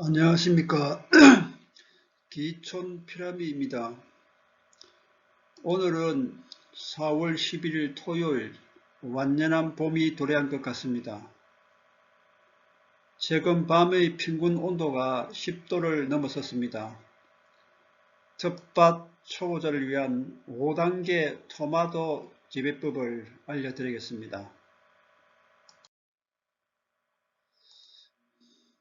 안녕하십니까. 기촌 피라미입니다. 오늘은 4월 11일 토요일, 완연한 봄이 도래한 것 같습니다. 최근 밤의 평균 온도가 10도를 넘어섰습니다. 텃밭 초보자를 위한 5단계 토마토 재배법을 알려드리겠습니다.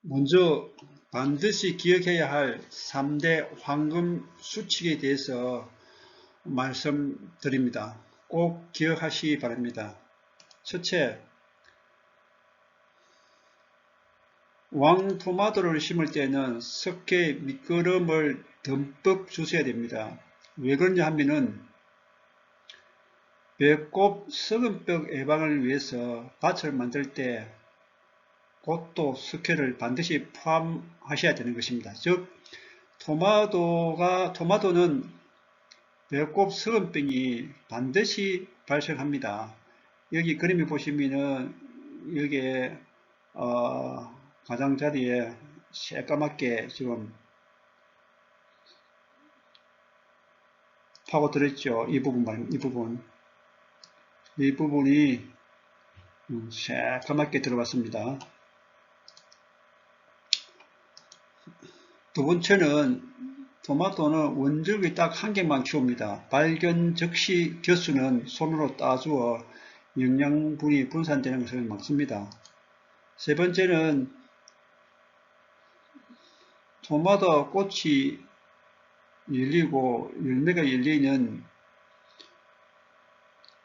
먼저 반드시 기억해야 할 3대 황금 수칙에 대해서 말씀드립니다. 꼭 기억하시기 바랍니다. 첫째, 왕토마토를 심을 때는 석회 밑거름을 듬뿍 주셔야 됩니다. 왜 그러냐 하면은 배꼽 썩은벽 예방을 위해서 밭을 만들 때 꽃도 석회를 반드시 포함하셔야 되는 것입니다. 즉 토마토는 배꼽 썩은병이 반드시 발생합니다. 여기 그림을 보시면은 여기에 가장자리에 새까맣게 지금 파고들었죠. 이 부분이 새까맣게 들어갔습니다. 두 번째는 토마토는 원줄기 딱 한 개만 키웁니다. 발견 즉시 겨수는 손으로 따주어 영양분이 분산되는 것을 막습니다. 세 번째는 토마토 꽃이 열리고 열매가 열리는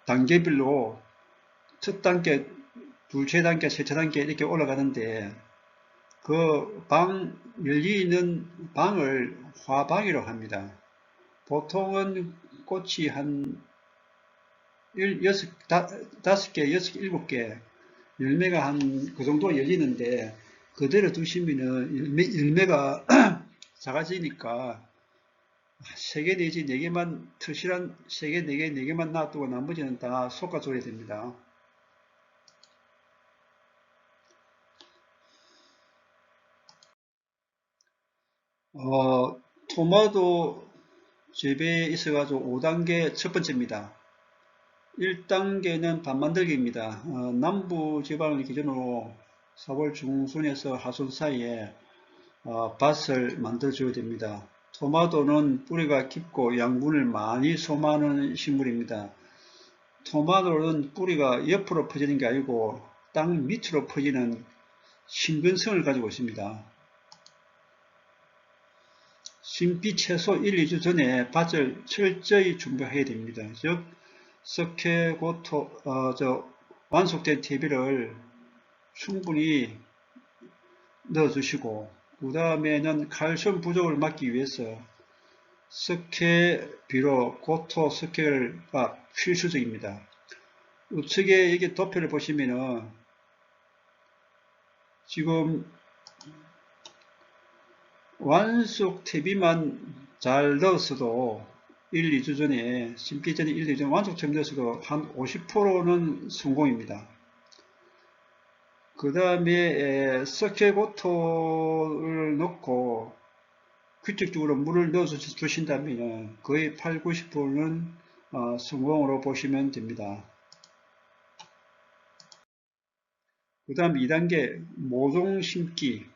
단계별로 첫 단계, 둘째 단계, 셋째 단계 이렇게 올라가는데 그 열리는 방을 화방이라고 합니다. 보통은 꽃이 한 5개, 6개, 7개 열매가 한 그 정도 열리는데 그대로 두시면은 열매가 작아지니까 3개 내지 4개만 튼실한 3개, 4개, 4개만 놔두고 나머지는 다 솎아줘야 됩니다. 토마토 재배에 있어가지고 5단계 첫 번째입니다. 1단계는 밭 만들기입니다. 남부 지방을 기준으로 4월 중순에서 하순 사이에 밭을 만들어줘야 됩니다. 토마토는 뿌리가 깊고 양분을 많이 소모하는 식물입니다. 토마토는 뿌리가 옆으로 퍼지는 게 아니고 땅 밑으로 퍼지는 심근성을 가지고 있습니다. 심기 최소 1, 2주 전에 밭을 철저히 준비해야 됩니다. 즉 석회 완숙된 퇴비를 충분히 넣어주시고 그 다음에는 칼슘 부족을 막기 위해서 석회비료, 고토 석회가 필수적입니다. 우측에 여기 도표를 보시면은 지금 완숙 퇴비만 잘 넣었어도 1, 2주 전에 심기 전에 1, 2주 전에 완숙 퇴비 넣었어도 한 50%는 성공입니다. 그 다음에 석회고토를 넣고 규칙적으로 물을 넣어서 주신다면 거의 8, 90%는 성공으로 보시면 됩니다. 그 다음 2단계 모종 심기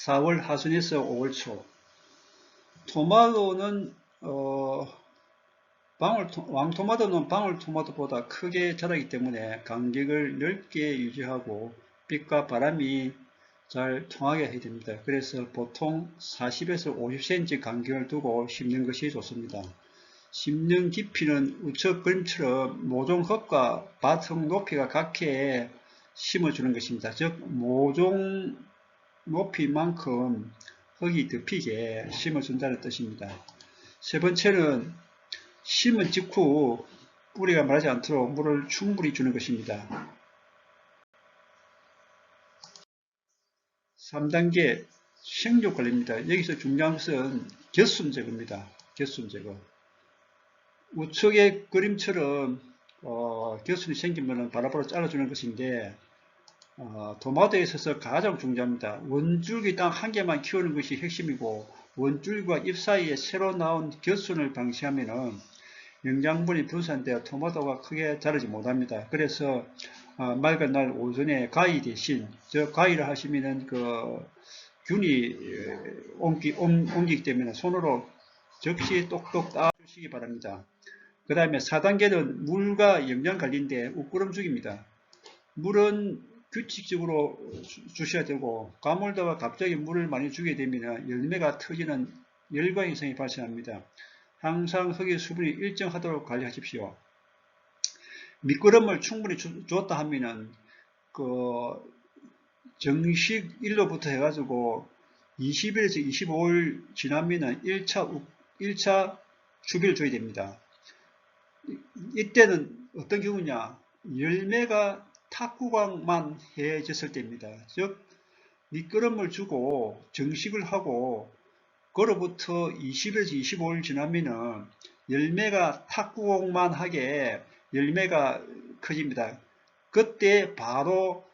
4월 하순에서 5월 초 토마토는 왕토마토는 방울토마토보다 크게 자라기 때문에 간격을 넓게 유지하고 빛과 바람이 잘 통하게 해야 됩니다. 그래서 보통 40에서 50cm 간격을 두고 심는 것이 좋습니다. 심는 깊이는 우측 그림처럼 모종흙과 밭흙 높이가 같게 심어주는 것입니다. 즉 모종 높이만큼 흙이 덮이게 심어준다는 뜻입니다. 세 번째는 심은 직후 뿌리가 마르지 않도록 물을 충분히 주는 것입니다. 3단계 생육 관리입니다. 여기서 중요한 것은 겨순 제거입니다. 겨순 제거. 우측의 그림처럼 겨순이 생기면 바로바로 잘라주는 것인데 토마토에 있어서 가장 중요합니다. 원줄기 딱 한 개만 키우는 것이 핵심이고, 원줄기와 잎 사이에 새로 나온 겨순을 방치하면은 영양분이 분산되어 토마토가 크게 자라지 못합니다. 그래서 맑은 날 오전에 가위 대신, 가위를 하시면은 균이 옮기기 때문에 손으로 적시 똑똑 따주시기 바랍니다. 그 다음에 4단계는 물과 영양 관리인데 우꾸름죽입니다. 물은 규칙적으로 주셔야 되고, 가물다가 갑자기 물을 많이 주게 되면 열매가 터지는 열과 현상이 발생합니다. 항상 흙의 수분이 일정하도록 관리하십시오. 밑거름을 충분히 줬다 하면은 정식 일로부터 해가지고 20일에서 25일 지나면은 1차 주기를 줘야 됩니다. 이때는 어떤 경우냐, 열매가 탁구광만 해졌을 때입니다. 즉 밑거름을 주고 정식을 하고 그로부터 20에서 25일 지나면은 열매가 탁구공만 하게 열매가 커집니다. 그때 바로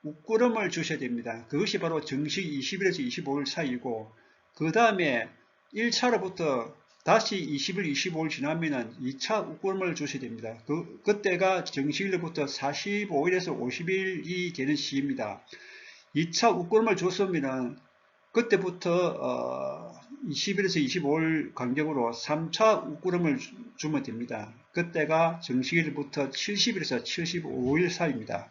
웃구름을 주셔야 됩니다. 그것이 바로 정식 20일에서 25일 사이이고, 그 다음에 1차로부터 다시 20일, 25일 지나면은 2차 웃구름을 주셔야 됩니다. 그때가 정식일로부터 45일에서 50일이 되는 시기입니다. 2차 웃구름을 줬으면은 그때부터 20일에서 25일 간격으로 3차 웃구름을 주면 됩니다. 그때가 정식일부터 70일에서 75일 사이입니다.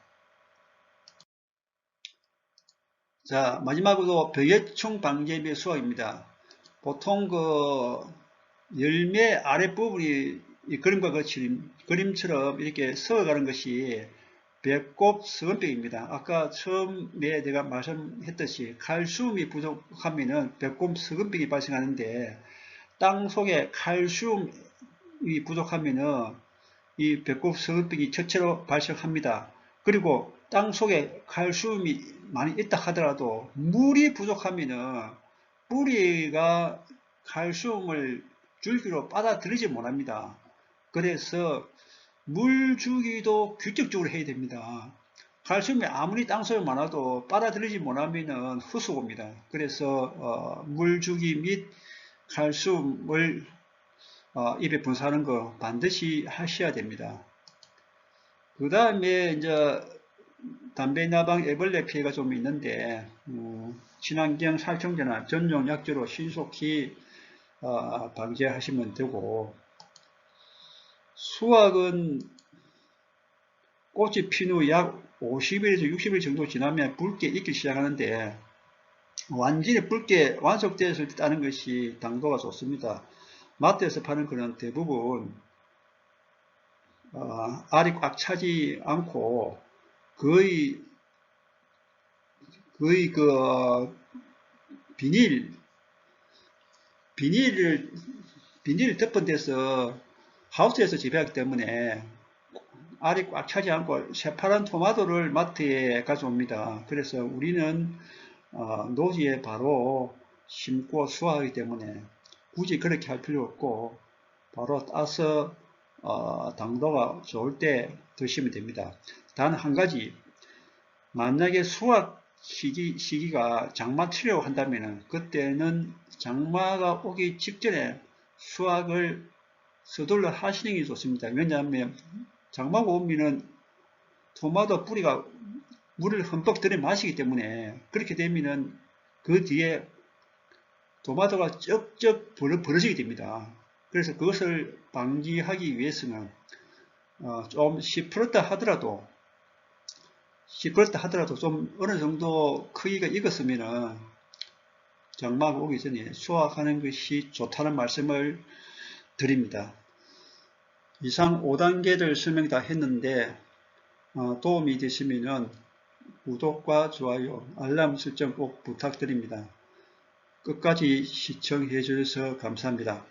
자, 마지막으로 벽해충 방제 및 수확입니다. 보통 열매 아랫부분이 이 그림과 같이 그림처럼 이렇게 썩어가는 것이 배꼽 썩은병입니다. 아까 처음에 내가 말씀했듯이 칼슘이 부족하면은 배꼽 썩은병이 발생하는데, 땅 속에 칼슘이 부족하면은 이 배꼽 썩은병이 첫째로 발생합니다. 그리고 땅 속에 칼슘이 많이 있다 하더라도 물이 부족하면은 뿌리가 칼슘을 줄기로 빨아들이지 못합니다. 그래서 물 주기도 규칙적으로 해야 됩니다. 칼슘이 아무리 땅속에 많아도 빨아들이지 못하면 흡수옵니다. 그래서 물 주기 및 칼슘을 입에 분사하는 거 반드시 하셔야 됩니다. 그 다음에 이제 담배 나방 애벌레 피해가 좀 있는데, 친환경 살충제나 전용 약제로 신속히 방제하시면 되고, 수확은 꽃이 핀 후 약 50일에서 60일 정도 지나면 붉게 익기 시작하는데, 완전히 붉게 완숙되었을 때 따는 것이 당도가 좋습니다. 마트에서 파는 것은 대부분 알이 꽉 차지 않고 거의 비닐을 덮은 데서 하우스에서 재배하기 때문에 알이 꽉 차지 않고 새파란 토마토를 마트에 가져옵니다. 그래서 우리는 노지에 바로 심고 수확하기 때문에 굳이 그렇게 할 필요 없고 바로 따서 당도가 좋을 때 드시면 됩니다. 단 한 가지, 만약에 수확 시기가 장마철이라고 한다면 그때는 장마가 오기 직전에 수확을 서둘러 하시는 게 좋습니다. 왜냐하면 장마가 오면은 토마토 뿌리가 물을 흠뻑 들여 마시기 때문에, 그렇게 되면은 그 뒤에 토마토가 쩍쩍 벌어지게 됩니다. 그래서 그것을 방지하기 위해서는 좀 시퍼렇다 하더라도 좀 어느 정도 크기가 익었으면은 장마가 오기 전에 수확하는 것이 좋다는 말씀을 드립니다. 이상 5단계를 설명 다 했는데 도움이 되시면 구독과 좋아요, 알람 설정 꼭 부탁드립니다. 끝까지 시청해 주셔서 감사합니다.